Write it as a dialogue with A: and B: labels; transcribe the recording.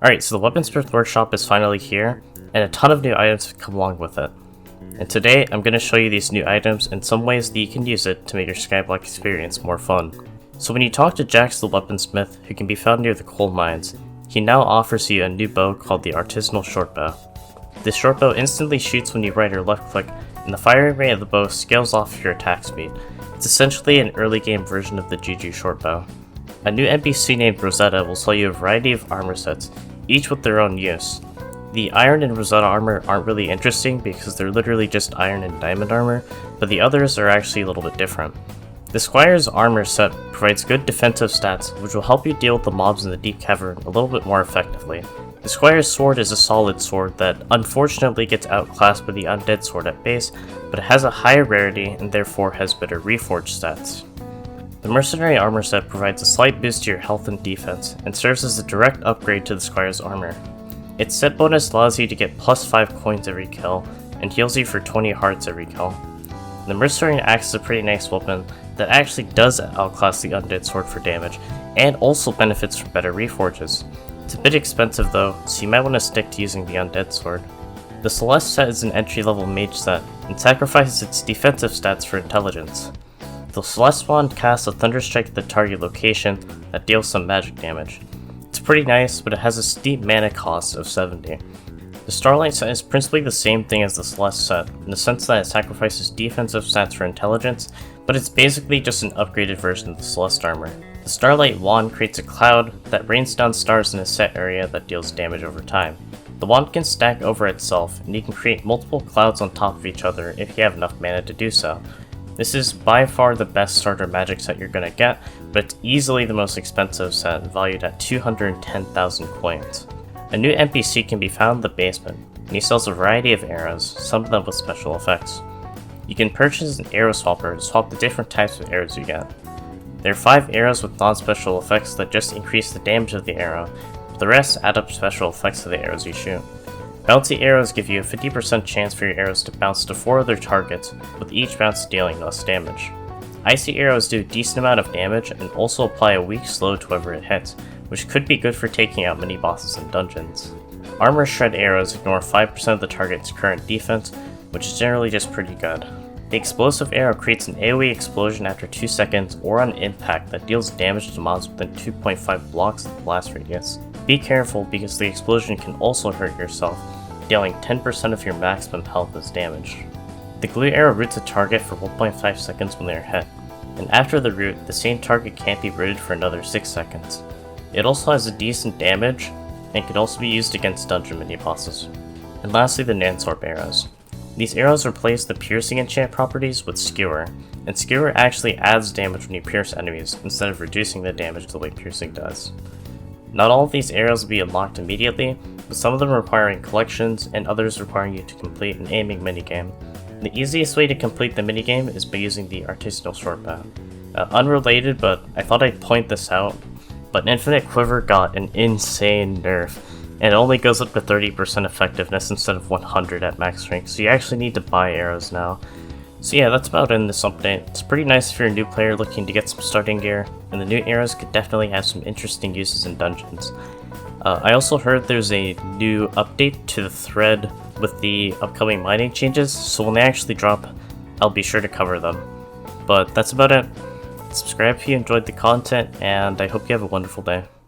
A: Alright, so the Weaponsmith workshop is finally here, and a ton of new items have come along with it. And today, I'm going to show you these new items and some ways that you can use it to make your Skyblock experience more fun. So when you talk to Jax the Weaponsmith, who can be found near the coal mines, he now offers you a new bow called the Artisanal Shortbow. This shortbow instantly shoots when you right or left click, and the firing rate of the bow scales off your attack speed. It's essentially an early game version of the GG shortbow. A new NPC named Rosetta will sell you a variety of armor sets, each with their own use. The iron and Rosetta armor aren't really interesting because they're literally just iron and diamond armor, but the others are actually a little bit different. The Squire's armor set provides good defensive stats, which will help you deal with the mobs in the deep cavern a little bit more effectively. The Squire's sword is a solid sword that unfortunately gets outclassed by the undead sword at base, but it has a higher rarity and therefore has better reforged stats. The Mercenary armor set provides a slight boost to your health and defense, and serves as a direct upgrade to the Squire's armor. Its set bonus allows you to get plus 5 coins every kill, and heals you for 20 hearts every kill. The Mercenary axe is a pretty nice weapon that actually does outclass the undead sword for damage, and also benefits from better reforges. It's a bit expensive though, so you might want to stick to using the undead sword. The Celeste set is an entry-level mage set, and sacrifices its defensive stats for intelligence. The Celeste wand casts a Thunderstrike at the target location that deals some magic damage. It's pretty nice, but it has a steep mana cost of 70. The Starlight set is principally the same thing as the Celeste set, in the sense that it sacrifices defensive stats for intelligence, but it's basically just an upgraded version of the Celeste armor. The Starlight wand creates a cloud that rains down stars in a set area that deals damage over time. The wand can stack over itself, and you can create multiple clouds on top of each other if you have enough mana to do so. This is by far the best starter magic set you're gonna get, but it's easily the most expensive set, valued at 210,000 coins. A new NPC can be found in the basement, and he sells a variety of arrows, some of them with special effects. You can purchase an arrow swapper to swap the different types of arrows you get. There are 5 arrows with non-special effects that just increase the damage of the arrow, but the rest add up special effects to the arrows you shoot. Bouncy arrows give you a 50% chance for your arrows to bounce to 4 other targets, with each bounce dealing less damage. Icy arrows do a decent amount of damage and also apply a weak slow to whoever it hits, which could be good for taking out mini bosses in dungeons. Armor shred arrows ignore 5% of the target's current defense, which is generally just pretty good. The explosive arrow creates an AoE explosion after 2 seconds or on impact that deals damage to mobs within 2.5 blocks of the blast radius. Be careful because the explosion can also hurt yourself, dealing 10% of your maximum health as damage. The glue arrow roots a target for 1.5 seconds when they are hit, and after the root, the same target can't be rooted for another 6 seconds. It also has a decent damage, and can also be used against dungeon mini-bosses. And lastly, the Nansorb Arrows. These arrows replace the piercing enchant properties with Skewer, and Skewer actually adds damage when you pierce enemies, instead of reducing the damage the way piercing does. Not all of these arrows will be unlocked immediately, with some of them requiring collections and others requiring you to complete an aiming minigame. The easiest way to complete the minigame is by using the Artisanal Shortbow. Unrelated, but I thought I'd point this out, but Infinite Quiver got an insane nerf, and it only goes up to 30% effectiveness instead of 100 at max strength, so you actually need to buy arrows now. So yeah, that's about it in this update. It's pretty nice if you're a new player looking to get some starting gear, and the new arrows could definitely have some interesting uses in dungeons. I also heard there's a new update to the thread with the upcoming mining changes, so when they actually drop, I'll be sure to cover them. But that's about it. Subscribe if you enjoyed the content, and I hope you have a wonderful day.